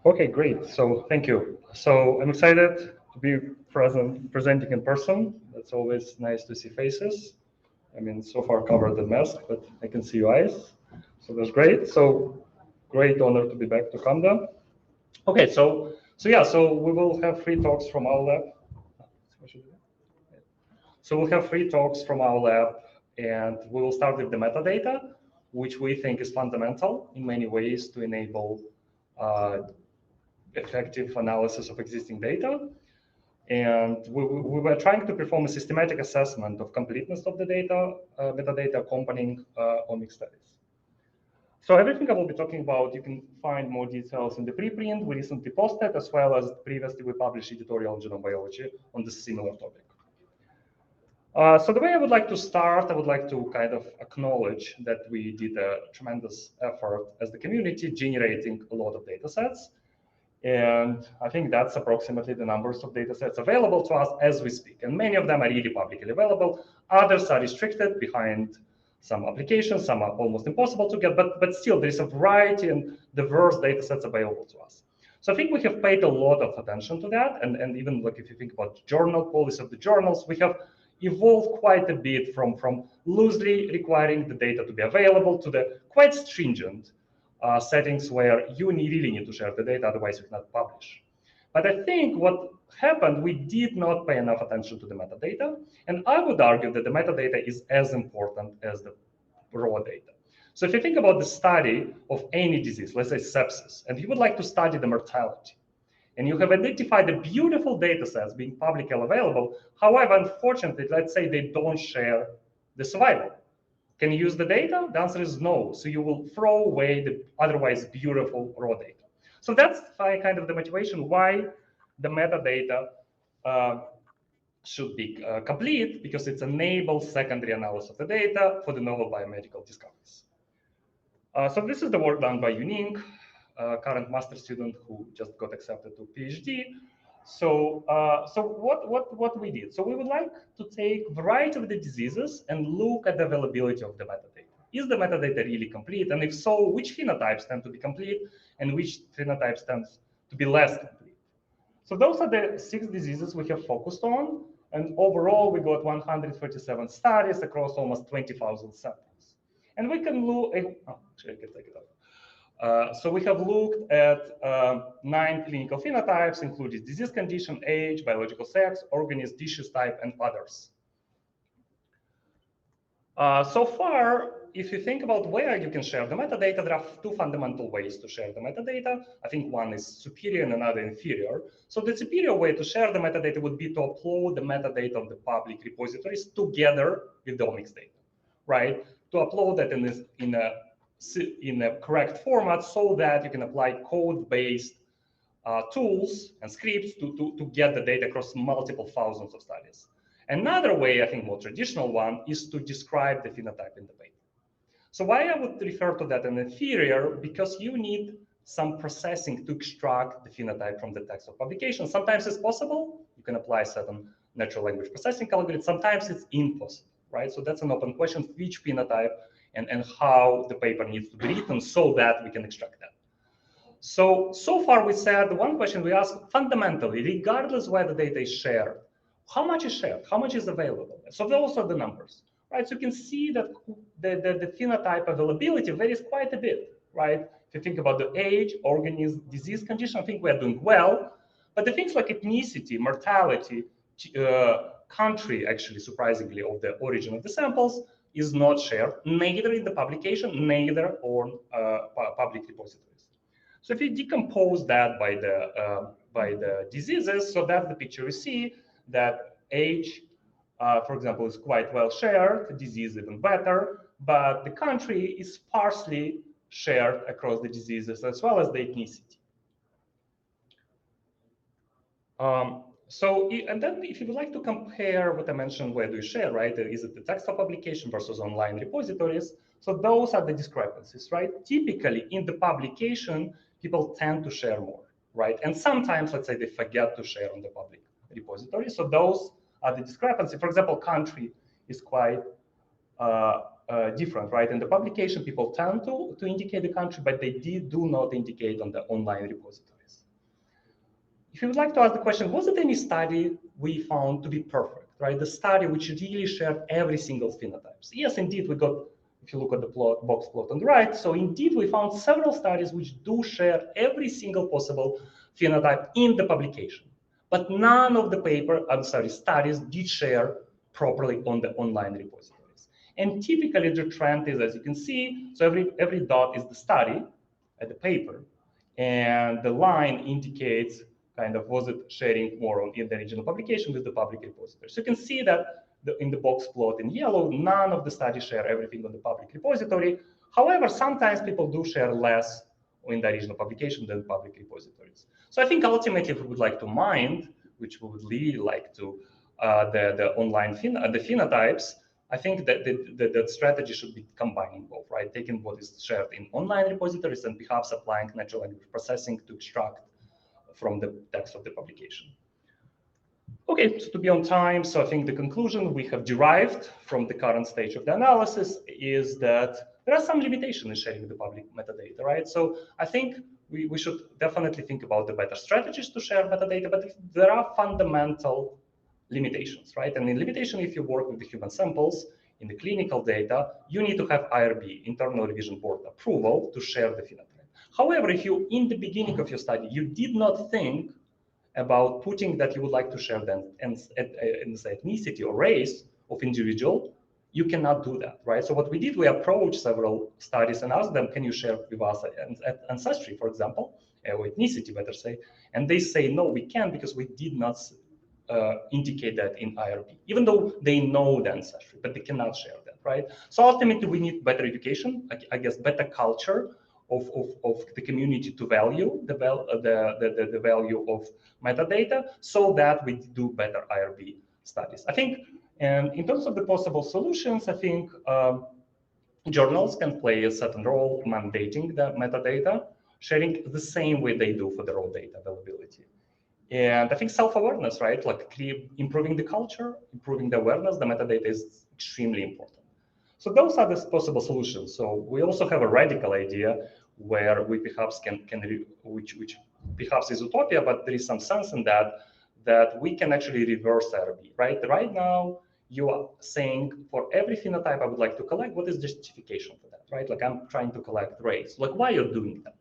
Okay, great. So thank you. So I'm excited to be presenting in person. It's always nice to see faces. I mean, so far covered the mask, but I can see your eyes. So that's great. So great honor to be back to CAMDA. Okay, so we will have three talks from our lab. So we'll have three talks from our lab, and we will start with the metadata, which we think is fundamental in many ways to enable effective analysis of existing data. And we were trying to perform a systematic assessment of completeness of the data, metadata accompanying omics studies. So everything I will be talking about, you can find more details in the preprint we recently posted, as well as previously we published editorial in Genome Biology on this similar topic. So the way I would like to start, I would like to kind of acknowledge that we did a tremendous effort as the community generating a lot of data sets. And I think that's approximately the numbers of data sets available to us as we speak. And many of them are really publicly available. Others are restricted behind some applications. Some are almost impossible to get, but still there is a variety and diverse data sets available to us. So I think we have paid a lot of attention to that. And even like if you think about journal policy of the journals, we have evolved quite a bit from loosely requiring the data to be available to the quite stringent settings where you really need to share the data, otherwise you cannot publish. But I think what happened, we did not pay enough attention to the metadata, and I would argue that the metadata is as important as the raw data. So if you think about the study of any disease, let's say sepsis, and you would like to study the mortality, and you have identified the beautiful data sets being publicly available, however, unfortunately, let's say they don't share the survival. Can you use the data? The answer is no. So you will throw away the otherwise beautiful raw data. So that's kind of the motivation why the metadata should be complete, because it enables secondary analysis of the data for the novel biomedical discoveries. So this is the work done by Yuning, current master student who just got accepted to PhD. So, what we did? So we would like to take a variety of the diseases and look at the availability of the metadata. Is the metadata really complete? And if so, which phenotypes tend to be complete and which phenotypes tend to be less complete? So those are the 6 diseases we have focused on. And overall, we got 137 studies across almost 20,000 samples. And we can look, actually I can take it off. So we have looked at 9 clinical phenotypes, including disease condition, age, biological sex, organism, tissues type, and others. So far, if you think about where you can share the metadata, there are 2 fundamental ways to share the metadata. I think one is superior and another inferior. So the superior way to share the metadata would be to upload the metadata of the public repositories together with the omics data, right? To upload that in a correct format so that you can apply code-based tools and scripts to get the data across multiple thousands of studies. Another way, I think more traditional one, is to describe the phenotype in the paper. So why I would refer to that an inferior, because you need some processing to extract the phenotype from the text of publication. Sometimes it's possible. You can apply certain natural language processing algorithms. Sometimes it's impossible, right? So that's an open question, which phenotype and how the paper needs to be written so that we can extract that. So far we said the one question we ask fundamentally, regardless where the data is shared, how much is shared? How much is available? So those are the numbers, right? So you can see that the phenotype availability varies quite a bit, right? If you think about the age, organism, disease condition, I think we're doing well. But the things like ethnicity, mortality, country, actually, surprisingly, of the origin of the samples is not shared, neither in the publication, neither on public repositories. So if you decompose that by the diseases, so that's the picture you see, that age, for example, is quite well shared, disease even better, but the country is sparsely shared across the diseases as well as the ethnicity. And then if you would like to compare what I mentioned, where do you share, right? Is it the text of publication versus online repositories? So those are the discrepancies, right? Typically in the publication, people tend to share more, right? And sometimes, let's say they forget to share on the public repository. So those are the discrepancy. For example, country is quite different, right? In the publication, people tend to indicate the country, but they do not indicate on the online repositories. if you would like to ask the question, was it any study we found to be perfect, right? The study which really shared every single phenotype. Yes, indeed, we got, if you look at the box plot on the right, so indeed we found several studies which do share every single possible phenotype in the publication. But none of the studies did share properly on the online repositories. And typically the trend is, as you can see, so every dot is the study at the paper, and the line indicates kind of was it sharing more in the original publication with the public repository. So you can see that in the box plot in yellow, none of the studies share everything on the public repository. However, sometimes people do share less in the original publication than public repositories. So I think ultimately, if we would like to mind, which we would really like to, the online phenotypes, I think that the strategy should be combining both, right? Taking what is shared in online repositories and perhaps applying natural language processing to extract from the text of the publication. Okay, so to be on time, so I think the conclusion we have derived from the current stage of the analysis is that there are some limitations in sharing the public metadata, right? So I think we should definitely think about the better strategies to share metadata, but there are fundamental limitations, right? And in limitation, if you work with the human samples in the clinical data, you need to have IRB, Internal Revision Board approval to share the phenotype. However, if you, in the beginning of your study, you did not think about putting that you would like to share them and ethnicity or race of individual, you cannot do that, right? So what we did, we approached several studies and asked them, can you share with us ancestry, for example, or ethnicity, better say, and they say, no, we can't because we did not indicate that in IRB, even though they know the ancestry, but they cannot share that, right? So ultimately, we need better education, I guess, better culture of the community to value the value of metadata, so that we do better IRB studies. I think, and in terms of the possible solutions, I think journals can play a certain role mandating the metadata sharing the same way they do for the raw data availability. And I think self-awareness, right? Like improving the culture, improving the awareness, the metadata is extremely important. So those are the possible solutions. So we also have a radical idea where we perhaps which perhaps is utopia, but there is some sense in that we can actually reverse IRB, right? Right now, you are saying for every phenotype I would like to collect, what is the justification for that, right? Like I'm trying to collect race, like why you're doing that?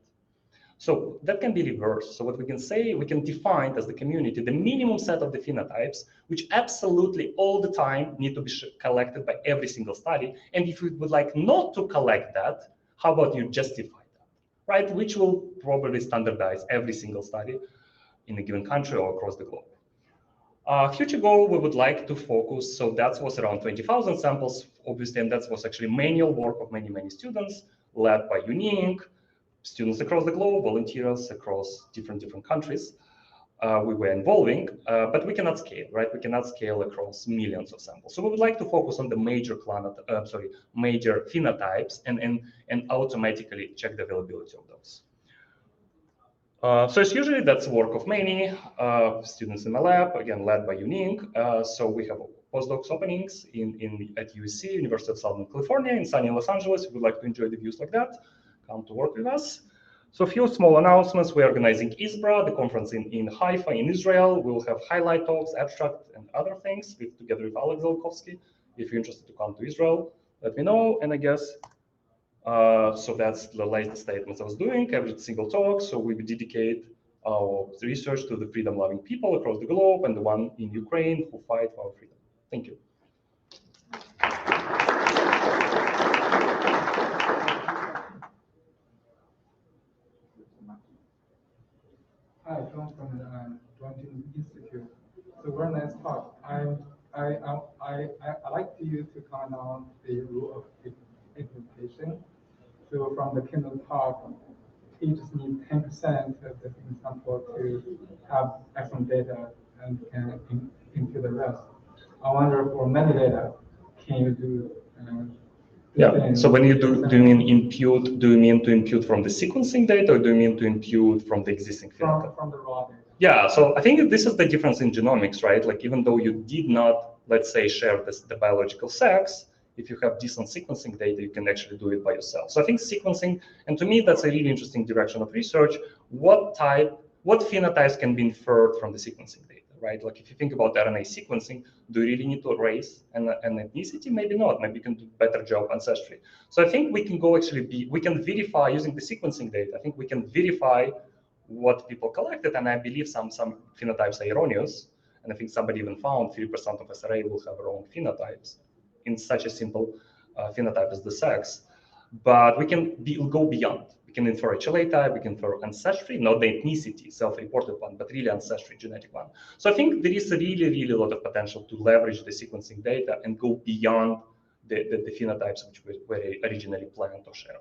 So that can be reversed. So what we can say, we can define as the community the minimum set of the phenotypes, which absolutely all the time need to be collected by every single study. And if we would like not to collect that, how about you justify that, right? Which will probably standardize every single study in a given country or across the globe. Future goal, we would like to focus, so that was around 20,000 samples, obviously, and that was actually manual work of many, many students led by Unique, students across the globe, volunteers across different countries we were involving, but we cannot scale, right? We cannot scale across millions of samples. So we would like to focus on the major major phenotypes and automatically check the availability of those. So it's usually that's work of many students in my lab, again, led by Unique. So we have postdocs openings at USC, University of Southern California, in sunny Los Angeles. If you'd like to enjoy the views like that, come to work with us. So a few small announcements. We're organizing ISBRA, the conference in Haifa in Israel. We'll have highlight talks, abstract, and other things together with Alex Zolkowski. If you're interested to come to Israel, let me know. And I guess, so that's the latest statements I was doing, every single talk. So we dedicate our research to the freedom-loving people across the globe and the one in Ukraine who fight for our freedom. Thank you. Hi, John from the Joint Institute. So very nice talk. I like you to comment on the rule of implementation. So from the keynote talk, you just need 10% of the sample to have excellent data and can impute the rest. I wonder for metadata, can you do? Yeah. So when you do you mean impute? Do you mean to impute from the sequencing data, or do you mean to impute from the existing phenotype? From the raw data. Yeah. So I think this is the difference in genomics, right? Like even though you did not, let's say, share the biological sex, if you have decent sequencing data, you can actually do it by yourself. So I think sequencing, and to me, that's a really interesting direction of research. What type what phenotypes can be inferred from the sequencing data, right? Like if you think about RNA sequencing, do you really need to race an ethnicity? Maybe not. Maybe you can do a better job ancestry. So I think we can go we can verify using the sequencing data. I think we can verify what people collected, and I believe some phenotypes are erroneous. And I think somebody even found 3% of SRA will have wrong phenotypes in such a simple phenotype as the sex. But we can go beyond. We can infer HLA type, we can infer ancestry, not the ethnicity, self-reported one, but really ancestry, genetic one. So I think there is really a lot of potential to leverage the sequencing data and go beyond the phenotypes which were originally planned or shared.